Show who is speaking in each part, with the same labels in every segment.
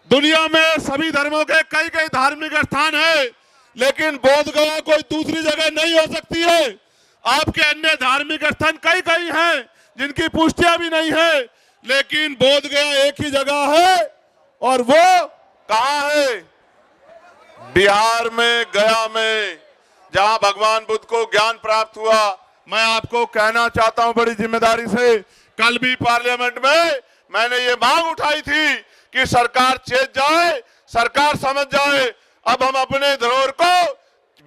Speaker 1: दुनिया में सभी धर्मों के कई कई धार्मिक स्थान है, लेकिन बोध गया कोई दूसरी जगह नहीं हो सकती है। आपके अन्य धार्मिक स्थान कई कई हैं जिनकी पुष्टियां भी नहीं है, लेकिन बोध गया एक ही जगह है, और वो कहाँ है? बिहार में, गया में, जहां भगवान बुद्ध को ज्ञान प्राप्त हुआ। मैं आपको कहना चाहता हूं बड़ी जिम्मेदारी से, कल भी पार्लियामेंट में मैंने ये मांग उठाई थी कि सरकार चेत जाए, सरकार समझ जाए। अब हम अपने धरोहर को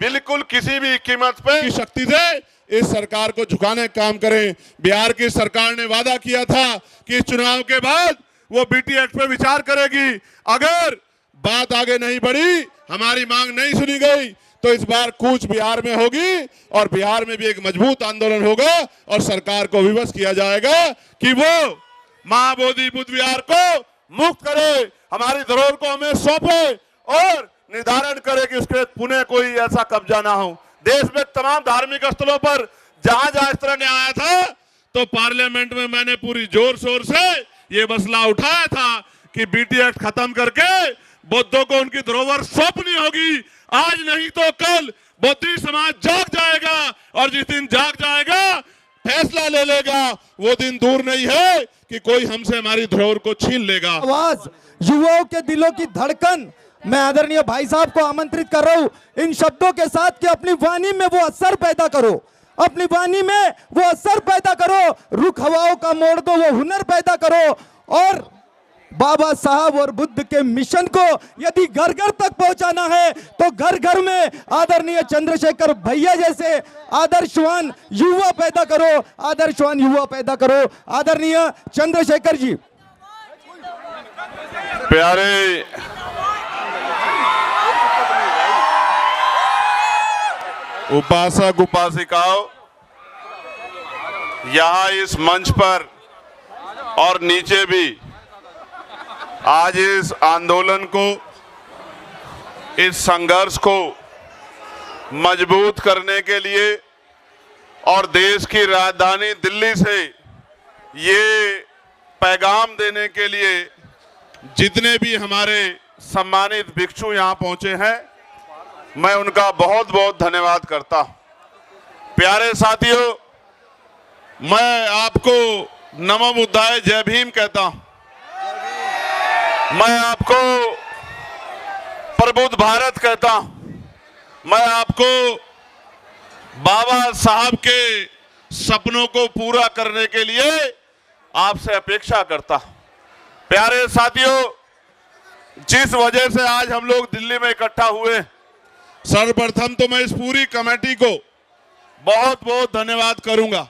Speaker 1: बिल्कुल किसी भी कीमत पे की शक्ति से इस सरकार को झुकाने का काम करें। बिहार की सरकार ने वादा किया था कि इस चुनाव के बाद वो बीटी एक्ट पे विचार करेगी। अगर बात आगे नहीं बढ़ी, हमारी मांग नहीं सुनी गई, तो इस बार कूच बिहार में होगी और बिहार में भी एक मजबूत आंदोलन होगा और सरकार को विवश किया जाएगा कि वो महाबोधि बुद्ध विहार को मुक्त करे, हमारी धरोहर को हमें सौंपे और निर्धारण करे कि उसके पुनः कोई ऐसा कब्जा ना हो। देश में तमाम धार्मिक स्थलों पर जहां जहां इस तरह ने आया था, तो पार्लियामेंट में मैंने पूरी जोर शोर से ये मसला उठाया था कि बीटी एक्ट खत्म करके बौद्धों को उनकी धरोहर सौंपनी होगी। आज नहीं तो कल बौद्ध समाज जाग जाएगा, और जिस दिन जाग जाएगा, फैसला ले लेगा, वो दिन दूर नहीं है कि कोई हमसे हमारी धरोहर को छीन लेगा।
Speaker 2: आवाज, युवाओं के दिलों की धड़कन, मैं आदरणीय भाई साहब को आमंत्रित कर रहा हूं इन शब्दों के साथ कि अपनी वाणी में वो असर पैदा करो, अपनी वाणी में वो असर पैदा करो, रुख हवाओं का मोड़ दो, वो हुनर पैदा करो, और बाबा साहब और बुद्ध के मिशन को यदि घर घर तक पहुंचाना है तो घर घर में आदरणीय चंद्रशेखर भैया जैसे आदर्शवान युवा पैदा करो, आदर्शवान युवा पैदा करो। आदरणीय चंद्रशेखर जी।
Speaker 1: प्यारे उपासक उपासिकाओं, यहां इस मंच पर और नीचे भी आज इस आंदोलन को, इस संघर्ष को मजबूत करने के लिए और देश की राजधानी दिल्ली से ये पैगाम देने के लिए जितने भी हमारे सम्मानित भिक्षु यहाँ पहुंचे हैं, मैं उनका बहुत बहुत धन्यवाद करता हूं। प्यारे साथियों, मैं आपको नमो बुद्धाय जय भीम कहता हूं। मैं आपको प्रबुद्ध भारत कहता हूं। मैं आपको बाबा साहब के सपनों को पूरा करने के लिए आपसे अपेक्षा करता हूं। प्यारे साथियों, जिस वजह से आज हम लोग दिल्ली में इकट्ठा हुए, सर्वप्रथम तो मैं इस पूरी कमेटी को बहुत बहुत धन्यवाद करूंगा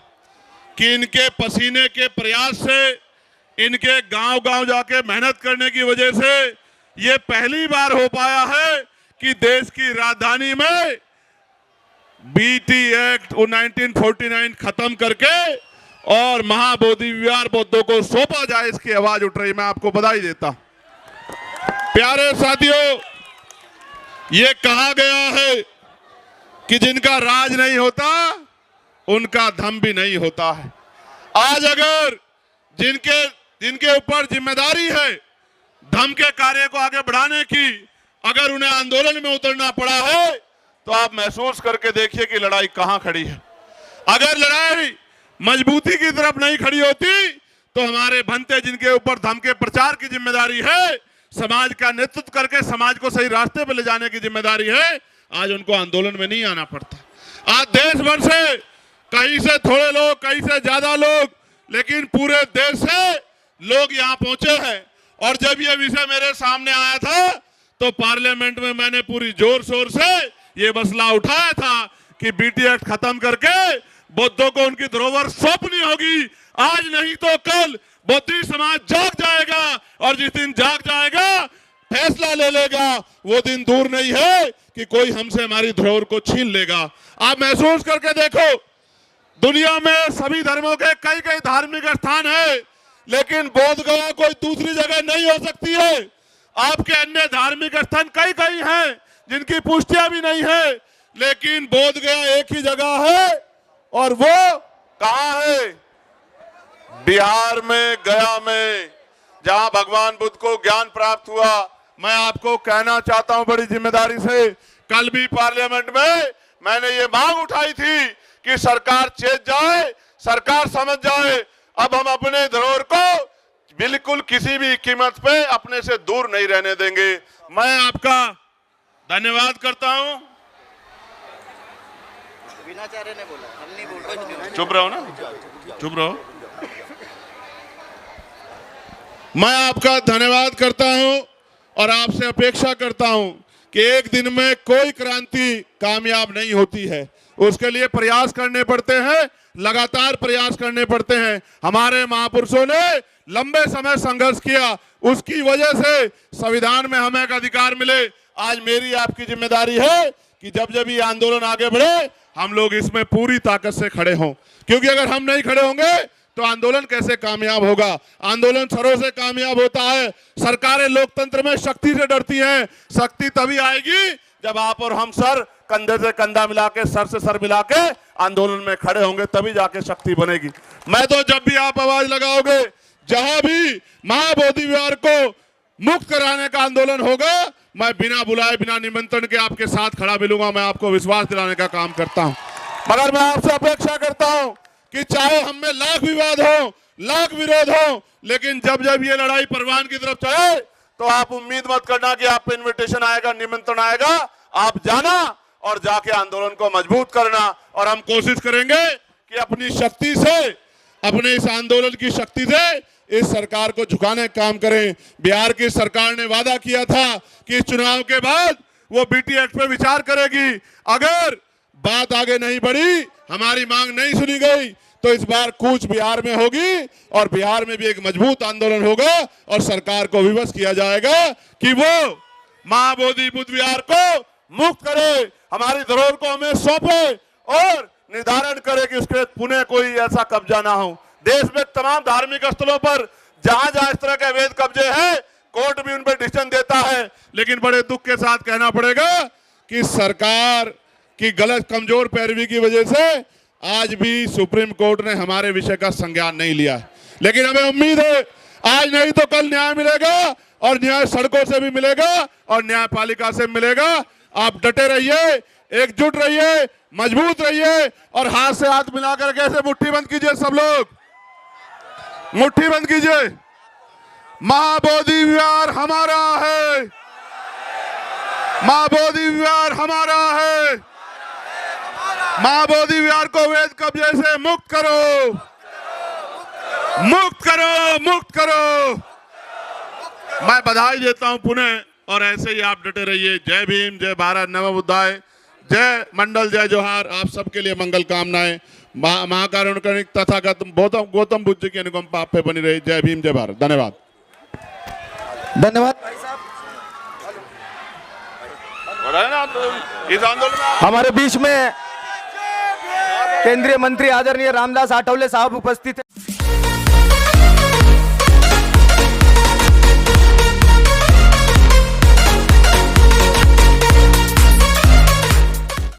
Speaker 1: कि इनके पसीने के प्रयास से, इनके गांव-गांव जाके मेहनत करने की वजह से ये पहली बार हो पाया है कि देश की राजधानी में बीटी एक्ट 1949 खत्म करके और महाबोधि विहार बौद्धों को सौंपा जाए, इसकी आवाज उठ रही। मैं आपको बधाई देता हूं। प्यारे साथियों, ये कहा गया है कि जिनका राज नहीं होता उनका धम भी नहीं होता है। आज अगर जिनके ऊपर जिम्मेदारी है धम के कार्य को आगे बढ़ाने की, अगर उन्हें आंदोलन में उतरना पड़ा है, तो आप महसूस करके देखिए कि लड़ाई कहां खड़ी है। अगर लड़ाई मजबूती की तरफ नहीं खड़ी होती, तो हमारे भंते जिनके ऊपर धम के प्रचार की जिम्मेदारी है, समाज का नेतृत्व करके समाज को सही रास्ते पर ले जाने की जिम्मेदारी है, आज उनको आंदोलन में नहीं आना पड़ता। आज देश भर से, कहीं से थोड़े लोग, कहीं से ज्यादा लोग, लेकिन पूरे देश से लोग यहाँ पहुंचे हैं। और जब ये विषय मेरे सामने आया था, तो पार्लियामेंट में मैंने पूरी जोर शोर से ये मसला उठाया था कि बीटी एक्ट खत्म करके बौद्धों को उनकी धरोहर सौंपनी होगी। आज नहीं तो कल बौद्ध समाज जाग जाएगा, और जिस दिन जाग जाएगा, फैसला ले लेगा, वो दिन दूर नहीं है कि कोई हमसे हमारी धरोहर को छीन लेगा। आप महसूस करके देखो, दुनिया में सभी धर्मों के कई कई धार्मिक स्थान है, लेकिन बोध गया कोई दूसरी जगह नहीं हो सकती है। आपके अन्य धार्मिक स्थान कई कई हैं जिनकी पुष्टियां भी नहीं है, लेकिन बोध गया एक ही जगह है, और वो कहाँ है? बिहार में, गया में, जहां भगवान बुद्ध को ज्ञान प्राप्त हुआ। मैं आपको कहना चाहता हूं बड़ी जिम्मेदारी से, कल भी पार्लियामेंट में मैंने ये मांग उठाई थी कि सरकार चेत जाए, सरकार समझ जाए। अब हम अपने धरोहर को बिल्कुल किसी भी कीमत पे अपने से दूर नहीं रहने देंगे। मैं आपका धन्यवाद करता हूं।
Speaker 3: बीनाचार्य ने बोला, हम नहीं बोल रहे।
Speaker 1: चुप रहो ना, चुप रहो। मैं आपका धन्यवाद करता हूं और आपसे अपेक्षा करता हूं कि एक दिन में कोई क्रांति कामयाब नहीं होती है, उसके लिए प्रयास करने पड़ते हैं, लगातार प्रयास करने पड़ते हैं। हमारे महापुरुषों ने लंबे समय संघर्ष किया, उसकी वजह से संविधान में हमें एक अधिकार मिले। आज मेरी आपकी जिम्मेदारी है कि जब जब ये आंदोलन आगे बढ़े हम लोग इसमें पूरी ताकत से खड़े हों, क्योंकि अगर हम नहीं खड़े होंगे तो आंदोलन कैसे कामयाब होगा। आंदोलन सरों से कामयाब होता है। सरकारें लोकतंत्र में शक्ति से डरती हैं। शक्ति तभी आएगी जब आप और हम सर कंधे से कंधा मिला के, सर से सर मिला के आंदोलन में खड़े होंगे, तभी जाके शक्ति बनेगी। मैं तो जब भी आप आवाज लगाओगे, जहां भी महाबोधि विहार को मुक्त कराने का आंदोलन होगा, मैं बिना बुलाए, बिना निमंत्रण के आपके साथ खड़ा मिलूंगा। मैं आपको विश्वास दिलाने का काम करता हूं। मगर मैं आपसे अपेक्षा करता हूं कि चाहे हम में लाख विवाद हो, लाख विरोध हो, लेकिन जब जब ये लड़ाई परवान की तरफ चले तो आप उम्मीद मत करना कि आप पे इन्विटेशन आएगा, निमंत्रण आएगा। आप जाना और जाके आंदोलन को मजबूत करना। और हम कोशिश करेंगे कि अपनी शक्ति से, अपने इस आंदोलन की शक्ति से इस सरकार को झुकाने का काम करें। बिहार की सरकार ने वादा किया था कि इस चुनाव के बाद वो बीटी एक्ट पे विचार करेगी। अगर बात आगे नहीं बढ़ी, हमारी मांग नहीं सुनी गई, तो इस बार कूच बिहार में होगी और बिहार में भी एक मजबूत आंदोलन होगा और सरकार को विवश किया जाएगा कि वो महाबोधि बुद्ध विहार को मुक्त करे, हमारी धरोहर को हमें सौंपे और निर्धारण करे कि उसके पुनः कोई ऐसा कब्जा ना हो। देश में तमाम धार्मिक स्थलों पर जहां जहां इस तरह के अवैध कब्जे हैं, कोर्ट भी उन पर डिसीजन देता है। लेकिन बड़े दुख के साथ कहना पड़ेगा कि सरकार की गलत कमजोर पैरवी की वजह से आज भी सुप्रीम कोर्ट ने हमारे विषय का संज्ञान नहीं लिया। लेकिन हमें उम्मीद है आज नहीं तो कल न्याय मिलेगा, और न्याय सड़कों से भी मिलेगा और न्यायपालिका से मिलेगा। आप डटे रहिए, एकजुट रहिए, मजबूत रहिए और हाथ से हाथ मिलाकर कैसे मुट्ठी बंद कीजिए। सब लोग मुट्ठी बंद कीजिए। महाबोधि विहार हमारा है, महाबोधि विहार हमारा है। महाबोधि विहार को अवैध कब्जे से मुक्त करो, मुक्त करो, मुक्त करो। मैं बधाई देता हूं पुनः, और ऐसे ही आप डटे रहिए। जय भीम, जय भारत, नमो बुद्धाय, जय मंडल, जय जोहार। आप सबके लिए मंगल कामनाएं। महाकारुणिक तथागत गौतम बुद्ध की अनुकंपा आप पे बनी रही। जय भीम, जय भारत। धन्यवाद।
Speaker 2: धन्यवाद।
Speaker 1: इस आंदोलन में
Speaker 2: हमारे बीच में केंद्रीय मंत्री आदरणीय रामदास आठवले साहब उपस्थित है।